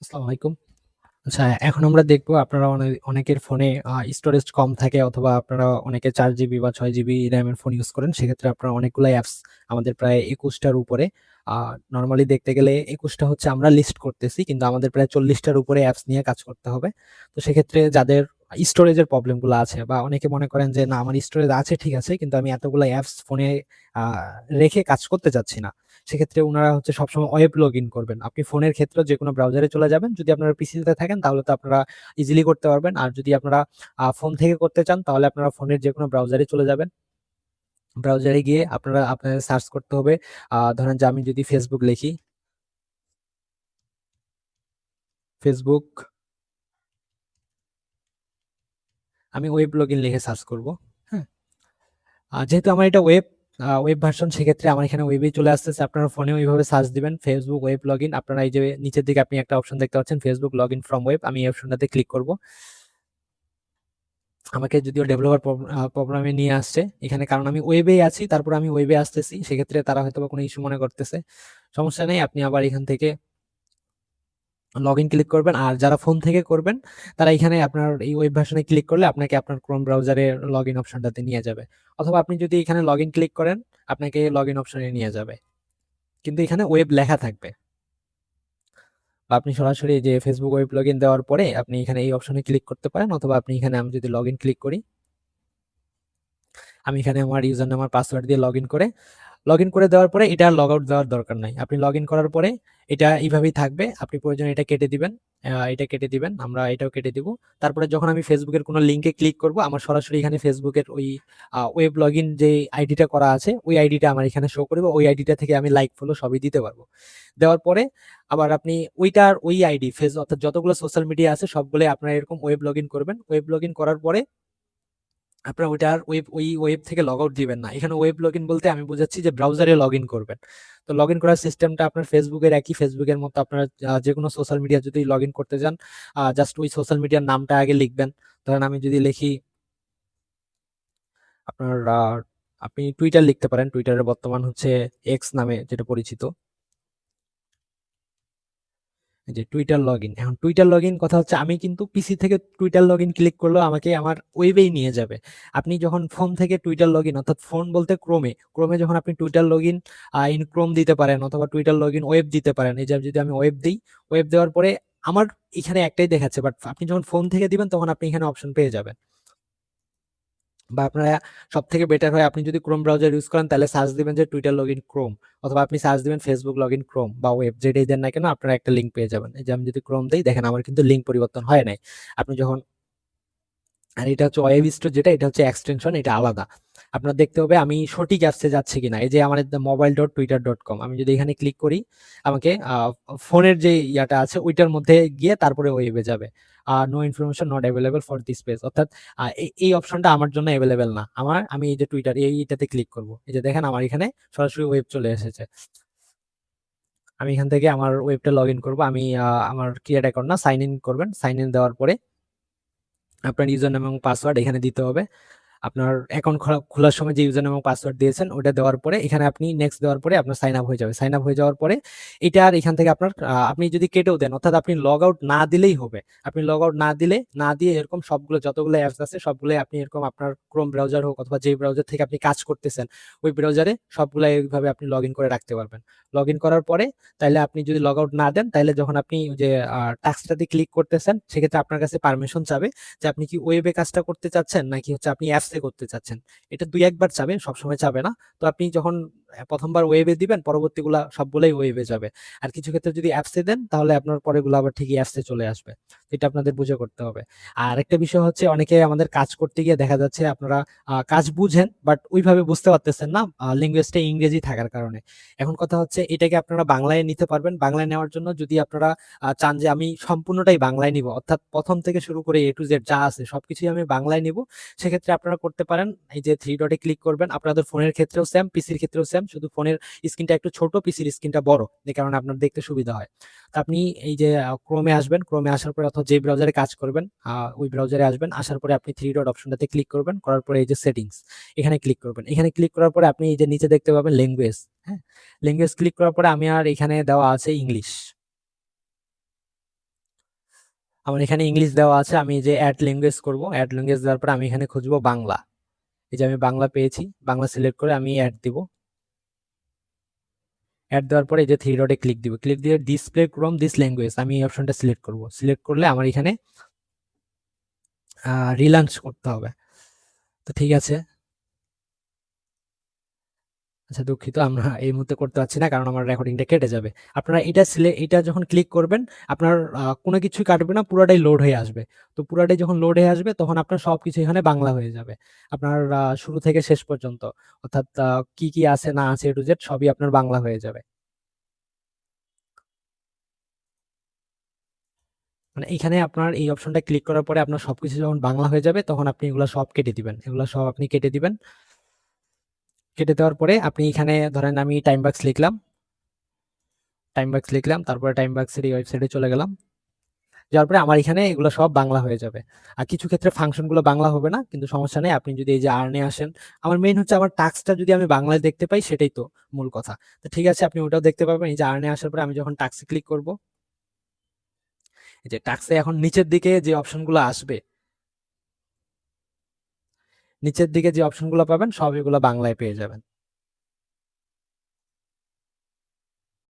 আসসালামু আলাইকুম। আচ্ছা, এখন আমরা দেখবো আপনারা অনেকের ফোনে স্টোরেজ কম থাকে অথবা আপনারা অনেকে ৪ জিবি বা ৬ জিবি র‍্যামের ফোন ইউজ করেন। সেক্ষেত্রে আপনারা অনেকগুলাই অ্যাপস আমাদের প্রায় ২১ টার উপরে আ নরমালি দেখতে গেলে ২১ টা হচ্ছে আমরা লিস্ট করতেছি। কিন্তু আমাদের প্রায় ৪০ টার উপরে অ্যাপস নিয়ে কাজ করতে হবে। তো সেক্ষেত্রে যাদের স্টোরেজের প্রবলেম গুলো আছে বা অনেকে মনে করেন যে, "না, আমার স্টোরেজ আছে ঠিক আছে, কিন্তু আমি এতগুলা অ্যাপস ফোনে আ রেখে কাজ করতে চাচ্ছি না।" সেক্ষেত্রে উনারা হচ্ছে সবসময় ওয়েব লগইন করবেন। আপনি ফোনের ক্ষেত্রেও যেকোনো ব্রাউজারে চলে যাবেন। যদি আপনারা পিসিতে থাকেন তাহলে তো আপনারা ইজিলি করতে পারবেন। আর যদি আপনারা ফোন থেকে করতে চান তাহলে আপনারা ফোনের যেকোনো ব্রাউজারে চলে যাবেন। ব্রাউজারে গিয়ে আপনাদের সার্চ করতে হবে। ধরেন যে আমি যদি Facebook লিখি, Facebook আমি ওয়েব লগইন লিখে সার্চ করব। হ্যাঁ? যেহেতু আমার এটা ওয়েব ভার্সন সেক্ষেত্রে আমার এখানে ওয়েবেই চলে আসতেছে। আপনারা ফোনেও ওইভাবে সার্চ দিবেন Facebook ওয়েব লগইন। আপনারা এই যে নিচের দিকে আপনি একটা অপশন দেখতে পাচ্ছেন Facebook লগইন ফ্রম ওয়েব। আমি এই অপশনটাতে ক্লিক করব। আমাকে যদিও ডেভেলপার প্রোগ্রামে নিয়ে আসছে এখানে, কারণ আমি ওয়েবেই আছি, তারপর আমি ওয়েবে আসতেছি। সেক্ষেত্রে তারা হয়তোবা কোনো ইস্যু মনে করতেছে। সমস্যা নেই, আপনি আবার এখান থেকে লগইন ক্লিক করবেন। আর যারা ফোন থেকে করবেন তারা এখানে আপনার এই ওয়েব ভার্শনে ক্লিক করলে আপনাকে আপনার ক্রোম ব্রাউজারের লগইন অপশনটাতে নিয়ে যাবে। অথবা আপনি যদি এখানে লগইন ক্লিক করেন, আপনাকে লগইন অপশনে নিয়ে যাবে। কিন্তু এখানে ওয়েব লেখা থাকবে। বা আপনি সরাসরি যে Facebook ওয়েব লগইন দেওয়ার পরে আপনি এখানে এই অপশনে ক্লিক করতে পারেন, অথবা আপনি এখানে আমি যদি লগইন ক্লিক করি, আমি এখানে আমার ইউজার নেম আর পাসওয়ার্ড দিয়ে লগইন করে দেওয়ার পরে এটা আর লগ আউট দেওয়ার দরকার নাই। আপনি লগইন করার পরে এটা এইভাবেই থাকবে। আপনি প্রয়োজনে এটা কেটে দিবেন। এটা কেটে দিবেন। আমরা এটাও কেটে দিব। তারপরে যখন আমি ফেসবুকের কোনো লিংকে ক্লিক করব, আমার সরাসরি এখানে ফেসবুকের ওই ওয়েব লগইন যে আইডিটা করা আছে, ওই আইডিটা আমার এখানে শো করবে। ওই আইডিটা থেকে আমি লাইক, ফলো সবই দিতে পারবো। দেওয়ার পরে আবার আপনি ওই আইডি অর্থাৎ যতগুলো সোশ্যাল মিডিয়া আছে সবগুলোই আপনারা এরকম ওয়েব লগইন করবেন। ওয়েব লগইন করার পরে আপনারা ওইটার ওই ওয়েব থেকে লগ আউট দিবেন না। এখানে ওয়েব লগইন বলতে আমি বুঝাচ্ছি যে ব্রাউজারে লগইন করবেন। তো লগইন করার সিস্টেমটা আপনার ফেসবুকের একই। ফেসবুকের মতো আপনারা যেকোনো সোশ্যাল মিডিয়া যদি লগইন করতে যান, জাস্ট ওই সোশ্যাল মিডিয়ার নামটা আগে লিখবেন। ধরেন আমি যদি লিখি আপনার আপনি টুইটার লিখতে পারেন। টুইটারের বর্তমান হচ্ছে এক্স নামে যেটা পরিচিত। এই যে টুইটার লগইন। এখন টুইটার লগইন কথা হচ্ছে আমি কিন্তু পিসি থেকে টুইটার লগইন ক্লিক করলেও আমাকে আমার ওয়েবেই নিয়ে যাবে। আপনি যখন ফোন থেকে টুইটার লগইন, অর্থাৎ ফোন বলতে ক্রোমে যখন আপনি টুইটার লগইন ইন ক্রোম দিতে পারেন অথবা টুইটার লগইন ওয়েব দিতে পারেন। এই যে যদি আমি ওয়েব দেই, ওয়েব দেওয়ার পরে আমার এখানে একটাই দেখাচ্ছে, বাট আপনি যখন ফোন থেকে দিবেন তখন আপনি এখানে অপশন পেয়ে যাবেন। বা আপনারা সবথেকে বেটার হয় আপনি যদি ক্রোম ব্রাউজার ইউজ করেন তাহলে সার্চ দিবেন যে টুইটার লগইন ক্রোম, অথবা আপনি সার্চ দিবেন ফেসবুক লগইন ক্রোম বা ওয়েব, যেটাই দেন না কেন আপনারা একটা লিঙ্ক পেয়ে যাবেন। এই যে আমি যদি ক্রোম দেই, দেখেন আমার কিন্তু লিঙ্ক পরিবর্তন হয় নাই। আপনি যখন আর এটা হচ্ছে ওয়েব স্টোর, যেটা এটা হচ্ছে এক্সটেনশন, এটা আলাদা। আপনার দেখতে হবে আমি সঠিক অ্যাপসে যাচ্ছি কিনা। এই যে আমার mobile.twitter.com, আমি যদি এখানে ক্লিক করি আমাকে ফোনের যে ইয়াটা আছে ওইটার মধ্যে গিয়ে তারপরে ওয়েবে যাবে। No information not available for this page, অর্থাৎ এই অপশনটা আমার জন্য অ্যাভেলেবেল না। আমি এই যে টুইটার এইটাতে ক্লিক করব, এই যে দেখেন আমার এখানে সরাসরি ওয়েব চলে এসেছে। আমি এখান থেকে আমার ওয়েবটা লগ ইন করবো। আমি আমার ক্রিয়েট অ্যাকাউন্ট না, সাইন ইন করবেন। সাইন ইন দেওয়ার পরে আপনার ইউজার নেম এবং পাসওয়ার্ড এখানে দিতে হবে। আপনার অ্যাকাউন্ট খোলার সময় যে ইউজার নেম এবং পাসওয়ার্ড দিয়েছেন ওটা দেওয়ার পরে এখানে আপনি নেক্সট দেওয়ার পরে আপনার সাইন আপ হয়ে যাবে। সাইন আপ হয়ে যাওয়ার পরে এটা আর এখান থেকে আপনার আপনি যদি কেটেও দেন, অর্থাৎ আপনি লগ আউট না দিলেই হবে। আপনি লগ আউট না দিয়ে এরকম সবগুলো যতগুলো অ্যাপস আছে সবগুলোই আপনি এরকম আপনার ক্রোম ব্রাউজার হোক অথবা যে ব্রাউজার থেকে আপনি কাজ করতেছেন ওই ব্রাউজারে সবগুলো এইভাবে আপনি লগ ইন করে রাখতে পারবেন। লগ ইন করার পরে তাইলে আপনি যদি লগ আউট না দেন, তাইলে যখন আপনি ওই যে টাস্কটাতে ক্লিক করতেছেন সেক্ষেত্রে আপনার কাছে পারমিশন চাবে যে আপনি কি ওয়েবে কাজটা করতে চাচ্ছেন নাকি হচ্ছে আপনি অ্যাপসে করতে চাচ্ছেন। এটা ২-১ বার চাবে, সবসময় চাবে না। তো আপনি যখন ১ম বার ওয়েবে দিবেন, পরবর্তীগুলা সবগুলাই ওয়েবে যাবে। আর কিছু ক্ষেত্রে যদি অ্যাপসে দেন, তাহলে আপনার পরেরগুলো আবার ঠিকই অ্যাপসে চলে আসবে। এটা আপনাদের বুঝে করতে হবে। আর একটা বিষয় হচ্ছে, অনেকে আমাদের কাজ করতে গিয়ে দেখা যাচ্ছে আপনারা কাজ বুঝেন, বাট ওইভাবে বুঝতে পারতেছেন না ল্যাঙ্গুয়েজটা ইংরেজি থাকার কারণে। এখন কথা হচ্ছে এটাকে আপনারা বাংলায় নিতে পারবেন। বাংলায় নেওয়ার জন্য যদি আপনারা চান যে আমি সম্পূর্ণটাই বাংলায় নিবো, অর্থাৎ ১ম থেকে শুরু করে A to Z যা আছে সবকিছুই আমি বাংলায় নিবো, সেক্ষেত্রে আপনারা করতে পারেন এই যে 3 ডটে ক্লিক করবেন। আপনাদের ফোনের ক্ষেত্রেও সেম, পিসির ক্ষেত্রেও সেম, শুধু ফোনের স্ক্রিনটা একটু ছোট, পিসির স্ক্রিনটা বড়, যে কারণে আপনার দেখতে সুবিধা হয়। তো আপনি এই যে ক্রোমে আসবেন, ক্রোমে আসার পরে অথবা যে ব্রাউজারে কাজ করবেন ওই ব্রাউজারে আসবেন। আসার পরে আপনি 3 ডট অপশনটাতে ক্লিক করবেন। করার পরে এই যে সেটিংস, এখানে ক্লিক করবেন। এখানে ক্লিক করার পরে আপনি এই যে নিচে দেখতে পাবেন ল্যাঙ্গুয়েজ। হ্যাঁ, ল্যাঙ্গুয়েজ ক্লিক করার পরে আমি আর এখানে দেওয়া আছে ইংলিশ। আমার এখানে ইংলিশ দেওয়া আছে, আমি যে অ্যাড ল্যাঙ্গুয়েজ করব, অ্যাড ল্যাঙ্গুয়েজ দেওয়ার পরে আমি এখানে খুঁজবো বাংলা। এই যে আমি বাংলা পেয়েছি, বাংলা সিলেক্ট করে আমি অ্যাড দিব। অ্যাড দেওয়ার পরে এই যে থ্রি ডটে ক্লিক দিব, ক্লিক দিয়ে ডিসপ্লে ফ্রম দিস ল্যাঙ্গুয়েজ আমি এই অপশনটা সিলেক্ট করব। সিলেক্ট করলে আমার এখানে রিলাঞ্চ করতে হবে। তো ঠিক আছে, আচ্ছা দুঃখিত, আমরা এই মুহূর্তে করতে পারছি না কারণ আমার রেকর্ডিংটা কেটে যাবে। আপনারা এটা যখন ক্লিক করবেন, আপনার কোনো কিছুই কাটবে না, পুরাটাই লোড হয়ে আসবে। তো পুরাটাই যখন লোড হয়ে আসবে তখন আপনার সবকিছু এখানে বাংলা হয়ে যাবে। আপনার শুরু থেকে শেষ পর্যন্ত, অর্থাৎ কি কি আছে না আছে এ টু জেড সবই আপনার বাংলা হয়ে যাবে। মানে এখানে আপনার এই অপশনটা ক্লিক করার পরে আপনার সবকিছু যখন বাংলা হয়ে যাবে তখন আপনি এগুলো সব কেটে দিবেন, এগুলো সব আপনি কেটে দিবেন। কেটে দেওয়ার পরে আপনি এখানে ধরেন আমি টাইম বাক্স লিখলাম, তারপরে টাইম বাক্সের এই ওয়েবসাইটে চলে গেলাম। যাওয়ার পরে আমার এখানে এগুলো সব বাংলা হয়ে যাবে। আর কিছু ক্ষেত্রে ফাংশনগুলো বাংলা হবে না, কিন্তু সমস্যা নেই। আপনি যদি এই যে আর্নে আসেন, আমার মেইন হচ্ছে আমার টাস্কটা যদি আমি বাংলায় দেখতে পাই সেটাই তো মূল কথা। তো ঠিক আছে, আপনি ওটাও দেখতে পাবেন। এই যে আর্নে আসার পরে আমি যখন টাস্কে ক্লিক করব, এই যে টাস্কে এখন নিচের দিকে যে অপশনগুলো আসবে, নিচের দিকে যে অপশনগুলো পাবেন সব এগুলো বাংলায় পেয়ে যাবেন।